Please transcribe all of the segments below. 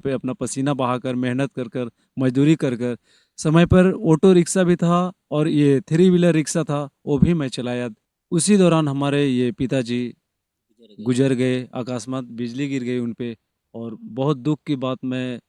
पे अपना पसीना बहाकर मेहनत कर कर मजदूरी कर कर समय पर ऑटो रिक्शा भी था और ये थ्री व्हीलर रिक्शा था वो भी मैं चलाया। उसी दौरान हमारे ये पिताजी गुजर गए। गुजर गए, अकस्मात बिजली गिर गई उन पे। और बहुत दुख की बात, मैं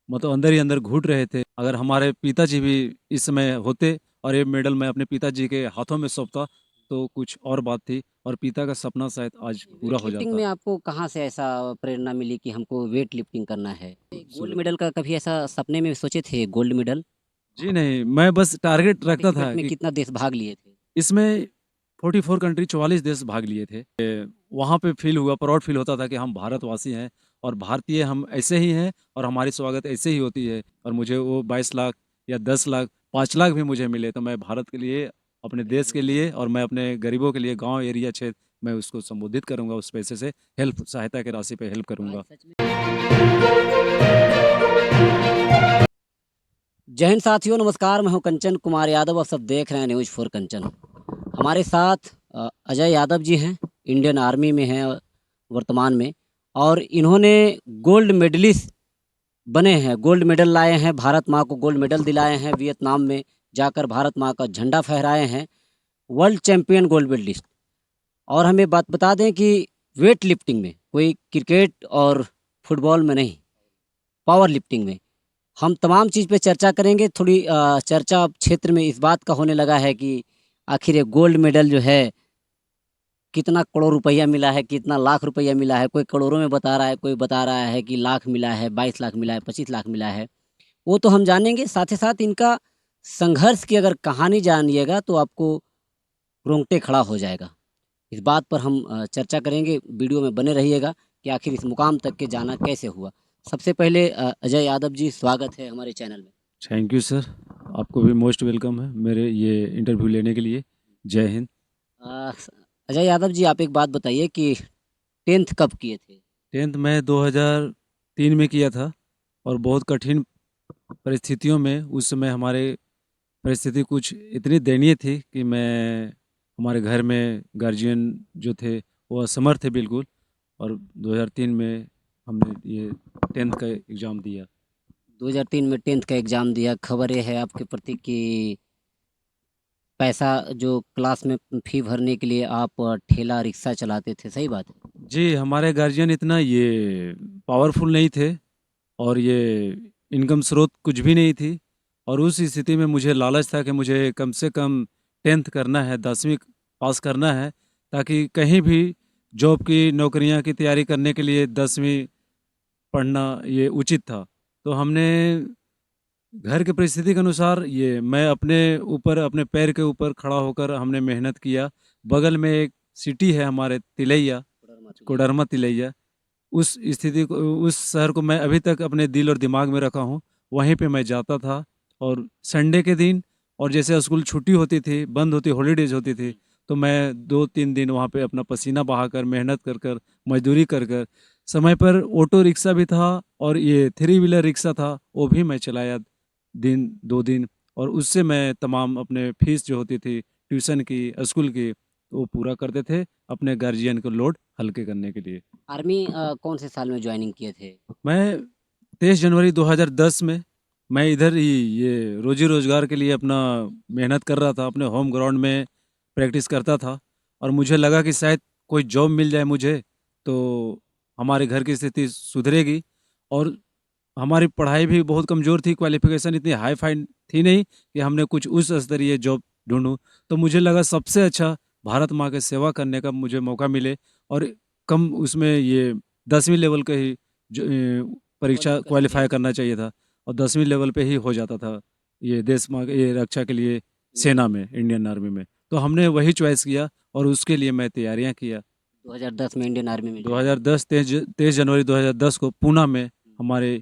मतलब अंदर ही अंदर घुट रहे थे। अगर हमारे पिताजी भी इस समय होते और ये मेडल मैं अपने पिताजी के हाथों में सौंपता तो कुछ और बात थी और पिता का सपना शायद आज पूरा वेट हो लिफ्टिंग जाता। में आपको कहाँ से ऐसा प्रेरणा मिली कि हमको वेट लिफ्टिंग करना है? गोल्ड खूबसूरत। मेडल का कभी ऐसा सपने में सोचे थे गोल्ड मेडल? जी नहीं, मैं बस टारगेट रखता पार्टिसिपेट था में कि कितना देश भाग लिए थे? इसमें 44 कंट्री 44 देश भाग लिए थे। वहाँ पे फील हुआ, प्राउड फील होता था कि हम भारतवासी हैं और भारतीय हम ऐसे ही हैं और हमारी स्वागत ऐसे ही होती है। और मुझे वो 22 लाख या 10 लाख 5 लाख भी मुझे मिले तो मैं भारत के लिए, अपने देश के लिए और मैं अपने गरीबों के लिए, गांव एरिया क्षेत्र, मैं उसको संबोधित करूंगा, उस पैसे से हेल्प, सहायता की राशि पे हेल्प आज करूंगा। सच में जय हिंद साथियों, नमस्कार। मैं हूं कंचन कुमार यादव और सब देख रहे हैं न्यूज़ फॉर कंचन। हमारे साथ अजय यादव जी हैं, इंडियन आर्मी में हैं वर्तमान में। और इन्होंने गोल्ड मेडलिस्ट बने हैं, गोल्ड मेडल लाए हैं, भारत माँ को गोल्ड मेडल दिलाए हैं, वियतनाम में जाकर भारत माँ का झंडा फहराए हैं। World champion gold medalist. और हमें बात बता दें कि वेट लिफ्टिंग में, कोई क्रिकेट और फुटबॉल में नहीं, पावर लिफ्टिंग में हम तमाम चीज़ पे चर्चा करेंगे। थोड़ी चर्चा अब क्षेत्र में इस बात का होने लगा है कि आखिर ये गोल्ड मेडल जो है कितना करोड़ रुपया मिला है, कितना लाख रुपया मिला है। कोई करोड़ों में बता रहा है, कोई बता रहा है कि लाख मिला है, 22 लाख मिला है, 25 लाख मिला है। वो तो हम जानेंगे, साथ ही साथ इनका संघर्ष की अगर कहानी जानिएगा तो आपको रोंगटे खड़ा हो जाएगा। इस बात पर हम चर्चा करेंगे। वीडियो में बने रहिएगा कि आखिर इस मुकाम तक के जाना कैसे हुआ। सबसे पहले अजय यादव जी, स्वागत है हमारे चैनल में। थैंक यू सर, आपको भी मोस्ट वेलकम है मेरे ये इंटरव्यू लेने के लिए। जय हिंद। अ, अजय यादव जी, आप एक बात बताइए कि 10th कब किए थे? 10th मैं 2003 में किया था और बहुत कठिन परिस्थितियों में, उस समय हमारे परिस्थिति कुछ इतनी दयनीय थी कि मैं, हमारे घर में गार्जियन जो थे वो असमर्थ थे बिल्कुल। और 2003 में हमने ये 10th का एग्ज़ाम दिया। 2003 में 10th का एग्ज़ाम दिया। खबर ये है आपके प्रति कि पैसा जो क्लास में फ़ी भरने के लिए आप ठेला रिक्शा चलाते थे, सही बात है? जी, हमारे गार्जियन इतना ये पावरफुल नहीं थे और ये इनकम स्रोत कुछ भी नहीं थी। और उस स्थिति में मुझे लालच था कि मुझे कम से कम 10th करना है, 10वीं पास करना है, ताकि कहीं भी जॉब की, नौकरियां की तैयारी करने के लिए 10वीं पढ़ना ये उचित था। तो हमने घर की परिस्थिति के अनुसार, ये मैं अपने ऊपर, अपने पैर के ऊपर खड़ा होकर हमने मेहनत किया। बगल में एक सिटी है हमारे, तिलैया, कोडरमा तिलैया। कोडरमा तिलैया। उस स्थिति को, उस शहर को मैं अभी तक अपने दिल और दिमाग में रखा हूँ। वहीं पे मैं जाता था और संडे के दिन, और जैसे स्कूल छुट्टी होती थी, बंद होती, हॉलीडेज होती थी, तो मैं 2-3 दिन वहाँ पे अपना पसीना बहाकर मेहनत कर कर मजदूरी कर कर समय पर ऑटो रिक्शा भी था और ये थ्री व्हीलर रिक्शा था वो भी मैं चलाया, 1-2 दिन। और उससे मैं तमाम अपने फीस जो होती थी ट्यूशन की, स्कूल की, तो वो पूरा करते थे अपने गार्जियन को लोड हल्के करने के लिए। आर्मी कौन से साल में ज्वाइनिंग किए थे? मैं 23 जनवरी 2010 में, मैं इधर ही ये रोजी रोजगार के लिए अपना मेहनत कर रहा था, अपने होम ग्राउंड में प्रैक्टिस करता था। और मुझे लगा कि शायद कोई जॉब मिल जाए मुझे तो हमारे घर की स्थिति सुधरेगी। और हमारी पढ़ाई भी बहुत कमज़ोर थी, क्वालिफिकेशन इतनी हाई फाई थी नहीं कि हमने कुछ उस स्तरीय जॉब ढूंढूं। तो मुझे लगा सबसे अच्छा भारत माँ की सेवा करने का मुझे मौका मिले। और कम उसमें ये 10वीं लेवल के ही परीक्षा क्वालिफिकेशन क्वालिफाई चाहिए था। करना चाहिए था और 10वीं लेवल पे ही हो जाता था ये देश माँ ये रक्षा के लिए, सेना में, इंडियन आर्मी में। तो हमने वही चॉइस किया और उसके लिए मैं तैयारियां किया। 2010 में इंडियन आर्मी में ज्वाइन किए। 2010 23 जनवरी 2010 को पूना में, हमारे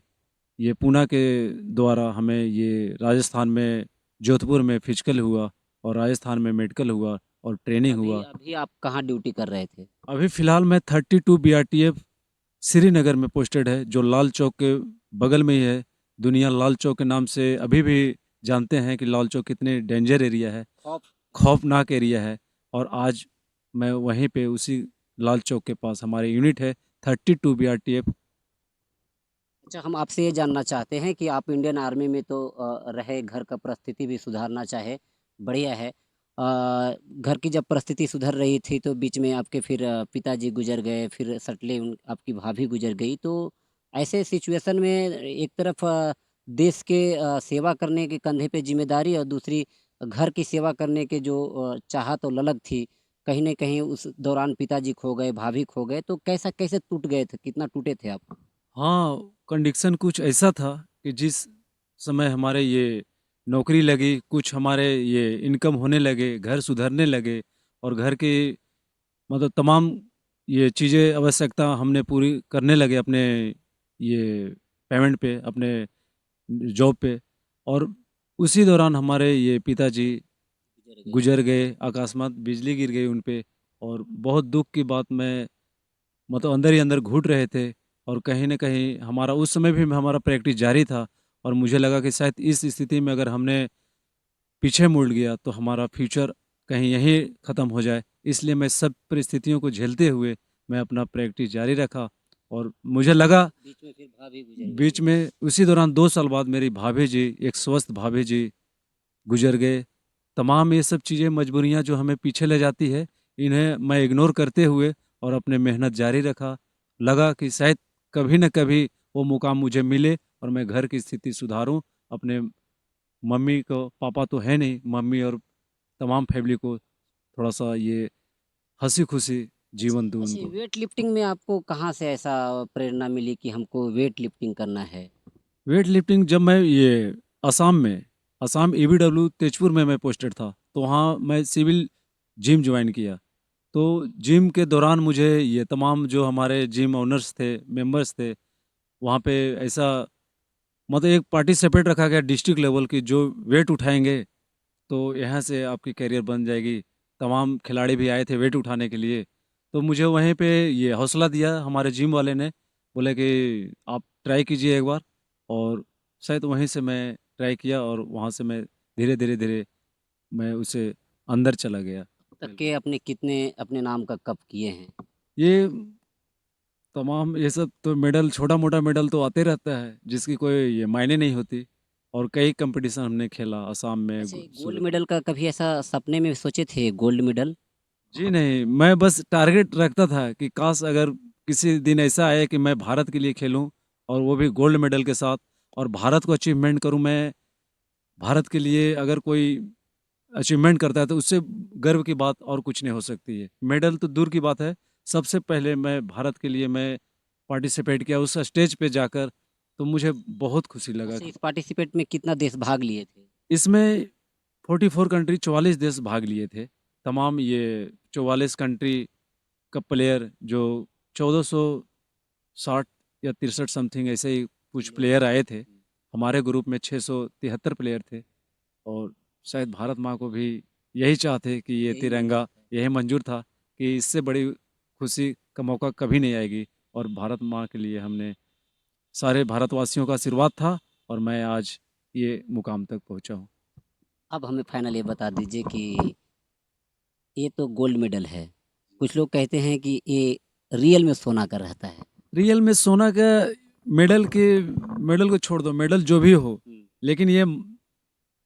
ये पूना के द्वारा हमें ये राजस्थान में जोधपुर में फिजिकल हुआ और राजस्थान में मेडिकल हुआ और ट्रेनिंग अभी हुआ। अभी आप कहाँ ड्यूटी कर रहे थे? अभी फ़िलहाल मैं 32 BRTF श्रीनगर में पोस्टेड है, जो लाल चौक के बगल में ही है। दुनिया लाल चौक के नाम से अभी भी जानते हैं कि लाल चौक कितने डेंजर एरिया है, खौफ। खौफनाक एरिया है। और आज मैं वहीं पे उसी लाल चौक के पास हमारी यूनिट है, 32 BRTF। अच्छा, हम आपसे ये जानना चाहते हैं कि आप इंडियन आर्मी में तो रहे, घर का परिस्थिति भी सुधारना चाहे, बढ़िया है। घर की जब परिस्थिति सुधर रही थी तो बीच में आपके फिर पिताजी गुजर गए, फिर सटले उन आपकी भाभी गुजर गई। तो ऐसे सिचुएशन में एक तरफ देश के सेवा करने के कंधे पे ज़िम्मेदारी और दूसरी घर की सेवा करने के जो चाहत और ललक थी, कहीं न कहीं उस दौरान पिताजी खो गए, भाभी खो गए, तो कैसा कैसे टूट गए थे? कितना टूटे थे आप? हाँ, कंडीशन कुछ ऐसा था कि जिस समय हमारे ये नौकरी लगी, कुछ हमारे ये इनकम होने लगे, घर सुधरने लगे और घर की मतलब तमाम ये चीज़ें आवश्यकता हमने पूरी करने लगे अपने ये पेमेंट पे, अपने जॉब पे। और उसी दौरान हमारे ये पिताजी गुजर गए। गुजर गए, अकस्मात बिजली गिर गई उन पे। और बहुत दुःख की बात, मैं मतलब अंदर ही अंदर घुट रहे थे। और कहीं न कहीं हमारा उस समय भी हमारा प्रैक्टिस जारी था और मुझे लगा कि शायद इस स्थिति में अगर हमने पीछे मुड़ गया तो हमारा फ्यूचर कहीं यहीं ख़त्म हो जाए। इसलिए मैं सब परिस्थितियों को झेलते हुए मैं अपना प्रैक्टिस जारी रखा। और मुझे लगा बीच में फिर भाभी गुजर बीच गई। में उसी दौरान 2 साल बाद मेरी भाभी जी, एक स्वस्थ भाभी जी गुजर गए। तमाम ये सब चीज़ें, मजबूरियाँ जो हमें पीछे ले जाती है, इन्हें मैं इग्नोर करते हुए और अपने मेहनत जारी रखा। लगा कि शायद कभी न कभी वो मुकाम मुझे मिले और मैं घर की स्थिति सुधारूँ। अपने मम्मी को, पापा तो है नहीं, मम्मी और तमाम फैमिली को थोड़ा-सा ये हँसी-खुशी अच्छा, जीवन दूँ अच्छा, उनको। वेट लिफ्टिंग में आपको कहाँ से ऐसा प्रेरणा मिली कि हमको वेट लिफ्टिंग करना है? वेट लिफ्टिंग जब मैं ये असम में, असम ईबीडब्ल्यू तेजपुर में मैं पोस्टेड था, तो वहाँ मैं सिविल जिम जॉइन किया। तो जिम के दौरान मुझे ये तमाम जो हमारे जिम ओनर्स थे, मेंबर्स थे, वहाँ पे ऐसा मतलब एक पार्टी सेपरेट रखा गया डिस्ट्रिक्ट लेवल की, जो वेट उठाएँगे तो यहाँ से आपकी करियर बन जाएगी। तमाम खिलाड़ी भी आए थे वेट उठाने के लिए। तो मुझे वहीं पे ये हौसला दिया हमारे जिम वाले ने, बोले कि आप ट्राई कीजिए एक बार। और शायद वहीं से मैं ट्राई किया और वहाँ से मैं धीरे-धीरे मैं उसे अंदर चला गया। तक के बिल्कुल। अपने कितने अपने नाम का कप किए हैं? ये तमाम ये सब तो मेडल, छोटा-मोटा मेडल तो आते रहता है, जिसकी कोई ये मायने नहीं होती। और कई कॉम्पिटिशन हमने खेला असम में, अच्छा, ये गोल्ड सूरत। मेडल का कभी ऐसा सपने में सोचे थे गोल्ड मेडल? जी नहीं, मैं बस टारगेट रखता था कि काश अगर किसी दिन ऐसा आए कि मैं भारत के लिए खेलूं और वो भी गोल्ड मेडल के साथ, और भारत को अचीवमेंट करूं मैं। भारत के लिए अगर कोई अचीवमेंट करता है तो उससे गर्व की बात और कुछ नहीं हो सकती है। मेडल तो दूर की बात है, सबसे पहले मैं भारत के लिए मैं पार्टिसिपेट किया उस स्टेज पे जाकर, तो मुझे बहुत खुशी लगा अच्छा, कि इस पार्टिसिपेट में कितना देश भाग लिए थे? इसमें 44 कंट्री, 44 देश भाग लिए थे। तमाम ये 44 कंट्री का प्लेयर, जो 1460 या 63 समथिंग ऐसे ही कुछ लोग प्लेयर थे। आए थे। हमारे ग्रुप में 673 प्लेयर थे। और शायद भारत माँ को भी यही चाहते कि ये यही मंजूर तिरंगा, था। यही मंजूर था कि इससे बड़ी खुशी का मौका कभी नहीं आएगी। और भारत माँ के लिए हमने सारे भारतवासियों का आशीर्वाद था और मैं आज ये मुकाम तक पहुँचा हूँ। अब हमें फाइनल ये बता दीजिए कि ये तो गोल्ड मेडल है। कुछ लोग कहते हैं कि ये रियल में सोना का रहता है। रियल में सोना का मेडल के, मेडल को छोड़ दो, मेडल जो भी हो, हुँ। लेकिन ये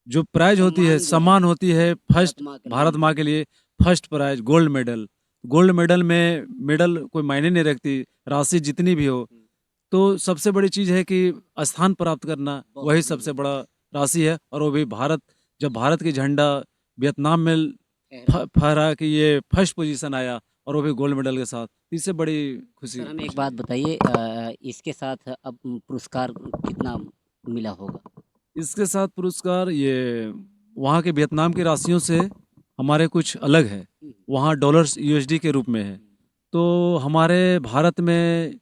जो प्राइज होती है, सम्मान जो है सम्मान होती है भारत फर्स्ट, माँ के नाम भारत माँ पे। के लिए first prize gold medal. Gold medal में मेडल कोई मायने नहीं रखती, राशि जितनी भी हो। हुँ। तो सबसे बड़ी चीज़ है कि स्थान प्राप्त करना, वही बहुत सबसे बढ़िया। बड़ा राशि है। और वो भी भारत, जब भारत की झंडा वियतनाम में ठहरा। फहरा कि ये फर्स्ट पोजीशन आया और वो भी गोल्ड मेडल के साथ, इससे बड़ी खुशी सर, हमें एक कुछ बात नहीं है। बताइए, इसके साथ अब पुरस्कार कितना मिला होगा? इसके साथ पुरस्कार ये वहाँ के वियतनाम की राशियों से हमारे कुछ अलग है। हुँ, वहाँ डॉलर्स यूएसडी के रूप में है। हुँ। तो हमारे भारत में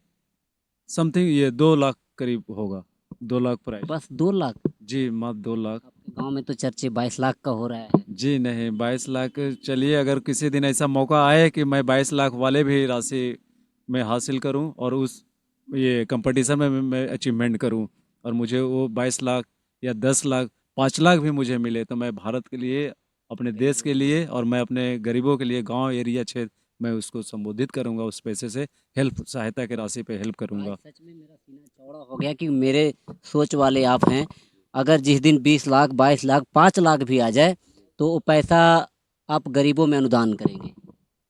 समथिंग ये 2 लाख करीब होगा, 2 लाख प्राइज। बस 2 लाख? जी, मात्र 2 लाख। आपके गाँव में तो चर्चे 22 लाख का हो रहा है। जी नहीं, 22 लाख। चलिए, अगर किसी दिन ऐसा मौका आए कि मैं 22 लाख वाले भी राशि में हासिल करूं और उस ये कंपटीशन में मैं अचीवमेंट करूं, और मुझे वो 22 लाख या 10 लाख, 5 लाख भी मुझे मिले, तो मैं भारत के लिए, अपने देश के लिए और मैं अपने गरीबों के लिए, गांव एरिया क्षेत्र मैं उसको संबोधित करूँगा, उस पैसे से हेल्प सहायता की राशि पे हेल्प आज करूँगा। सच में मेरा सीना चौड़ा हो गया कि मेरे सोच वाले आप हैं। अगर जिस दिन 20 लाख, 22 लाख, 5 लाख भी आ जाए, तो वो पैसा आप गरीबों में अनुदान करेंगे।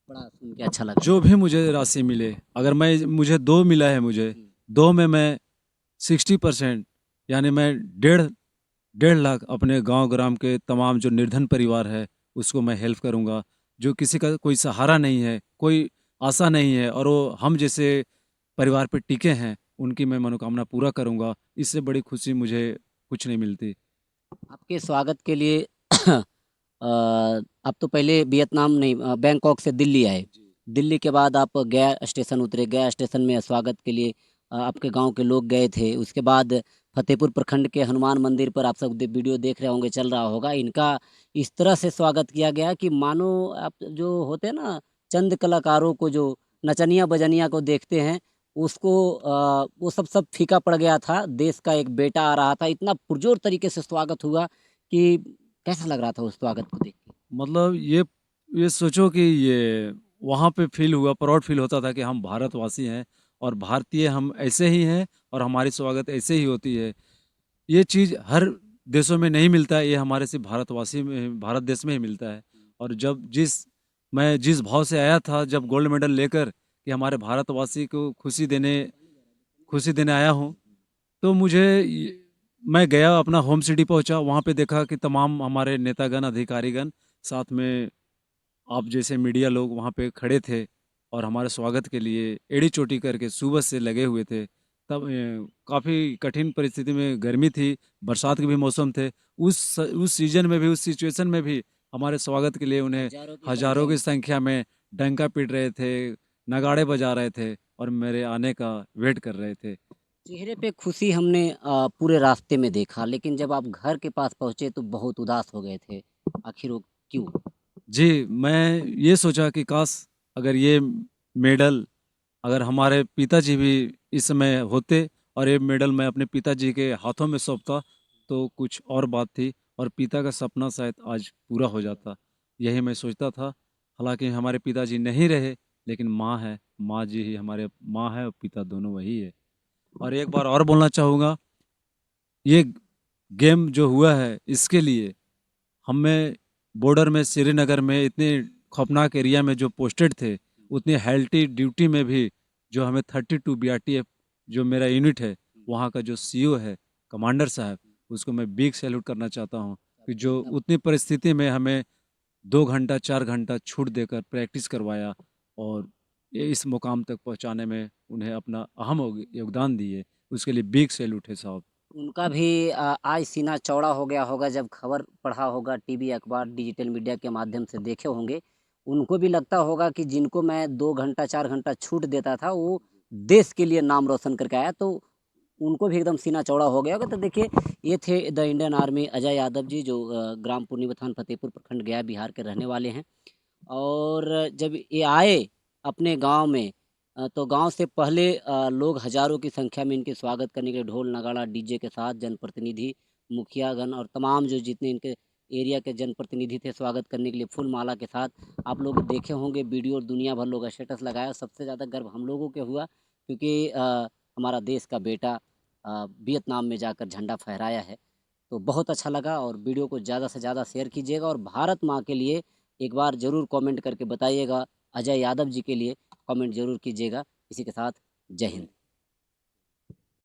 बड़ा सुन के अच्छा लगा। जो भी मुझे राशि मिले, अगर मैं मुझे 2 मिला है मुझे, 2 में मैं 60% यानी मैं डेढ़ डेढ़ लाख अपने गांव ग्राम के तमाम जो निर्धन परिवार है उसको मैं हेल्प करूंगा। जो किसी का कोई सहारा नहीं है, कोई आशा नहीं है और वो हम जैसे परिवार पे टिके हैं, उनकी मैं मनोकामना पूरा करूंगा। इससे बड़ी खुशी मुझे कुछ नहीं मिलती। आपके स्वागत के लिए आप तो पहले वियतनाम नहीं, बैंकॉक से दिल्ली आए। दिल्ली के बाद आप गया स्टेशन उतरे। गया स्टेशन में स्वागत के लिए आपके गांव के लोग गए थे। उसके बाद फतेहपुर प्रखंड के हनुमान मंदिर पर आप सब वीडियो देख रहे होंगे, चल रहा होगा। इनका इस तरह से स्वागत किया गया कि मानो आप जो होते हैं ना, चंद कलाकारों को जो नचनिया बजनिया को देखते हैं, उसको वो सब फीका पड़ गया था। देश का एक बेटा आ रहा था, इतना पुरजोर तरीके से स्वागत हुआ कि कैसा लग रहा था उस स्वागत को देख के? मतलब ये सोचो कि ये वहाँ पे फील हुआ, प्राउड फील होता था कि हम भारतवासी हैं और भारतीय हम ऐसे ही हैं और हमारी स्वागत ऐसे ही होती है। ये चीज़ हर देशों में नहीं मिलता है, ये हमारे सिर्फ भारतवासी में, भारत देश में ही मिलता है। और मैं जिस भाव से आया था जब गोल्ड मेडल लेकर कि हमारे भारतवासी को खुशी देने आया हूँ, तो मैं गया, अपना होम सिटी पहुंचा, वहाँ पे देखा कि तमाम हमारे नेतागण अधिकारीगण साथ में आप जैसे मीडिया लोग वहाँ पे खड़े थे और हमारे स्वागत के लिए एड़ी चोटी करके सुबह से लगे हुए थे। तब काफ़ी कठिन परिस्थिति में, गर्मी थी, बरसात के भी मौसम थे, उस सीजन में भी, उस सिचुएशन में भी हमारे स्वागत के लिए उन्हें हजारों की संख्या हजारों की में। संख्या में डंका पीट रहे थे, नगाड़े बजा रहे थे और मेरे आने का वेट कर रहे थे। चेहरे पे खुशी हमने पूरे रास्ते में देखा, लेकिन जब आप घर के पास पहुंचे तो बहुत उदास हो गए थे। आखिर वो क्यों? जी, मैं ये सोचा कि काश अगर ये मेडल, अगर हमारे पिताजी भी इस समय होते और ये मेडल मैं अपने पिताजी के हाथों में सौंपता तो कुछ और बात थी और पिता का सपना शायद आज पूरा हो जाता। यही मैं सोचता था। हालांकि हमारे पिताजी नहीं रहे, लेकिन माँ है, माँ जी ही हमारे माँ है और पिता दोनों वही है। और एक बार और बोलना चाहूँगा, ये गेम जो हुआ है इसके लिए हमें बॉर्डर में, श्रीनगर में, इतने खौफनाक एरिया में जो पोस्टेड थे, उतनी हेल्टी ड्यूटी में भी जो हमें 32 BRTF जो मेरा यूनिट है, वहाँ का जो सीईओ है, कमांडर साहब, उसको मैं बिग सैल्यूट करना चाहता हूँ कि जो उतनी परिस्थिति में हमें 2 घंटा 4 घंटा छूट देकर प्रैक्टिस करवाया और ये इस मुकाम तक पहुँचाने में उन्हें अपना अहम योगदान दिए, उसके लिए बिग सैल्यूट है साहब। उनका भी आज सीना चौड़ा हो गया होगा जब खबर पढ़ा होगा, टीवी, अखबार, डिजिटल मीडिया के माध्यम से देखे होंगे। उनको भी लगता होगा कि जिनको मैं 2 घंटा 4 घंटा छूट देता था, वो देश के लिए नाम रोशन करके आया, तो उनको भी एकदम सीना चौड़ा हो गया होगा। तो देखिए, ये थे the Indian army Ajay Yadav ji, जो ग्राम पूर्णी थान फतेहपुर प्रखंड गया बिहार के रहने वाले हैं। और जब ये आए अपने गांव में, तो गांव से पहले लोग हजारों की संख्या में इनके स्वागत करने के लिए ढोल नगाड़ा डीजे के साथ जनप्रतिनिधि, मुखियागण और तमाम जो जितने इनके एरिया के जनप्रतिनिधि थे, स्वागत करने के लिए फूल माला के साथ आप लोग देखे होंगे वीडियो, और दुनिया भर लोग स्टेटस लगाया। सबसे ज़्यादा गर्व हम लोगों के हुआ क्योंकि हमारा देश का बेटा वियतनाम में जाकर झंडा फहराया है। तो बहुत अच्छा लगा, और वीडियो को ज़्यादा से ज़्यादा शेयर कीजिएगा और भारत माँ के लिए एक बार ज़रूर कमेंट करके बताइएगा। अजय यादव जी के लिए कमेंट ज़रूर कीजिएगा। इसी के साथ जय हिंद।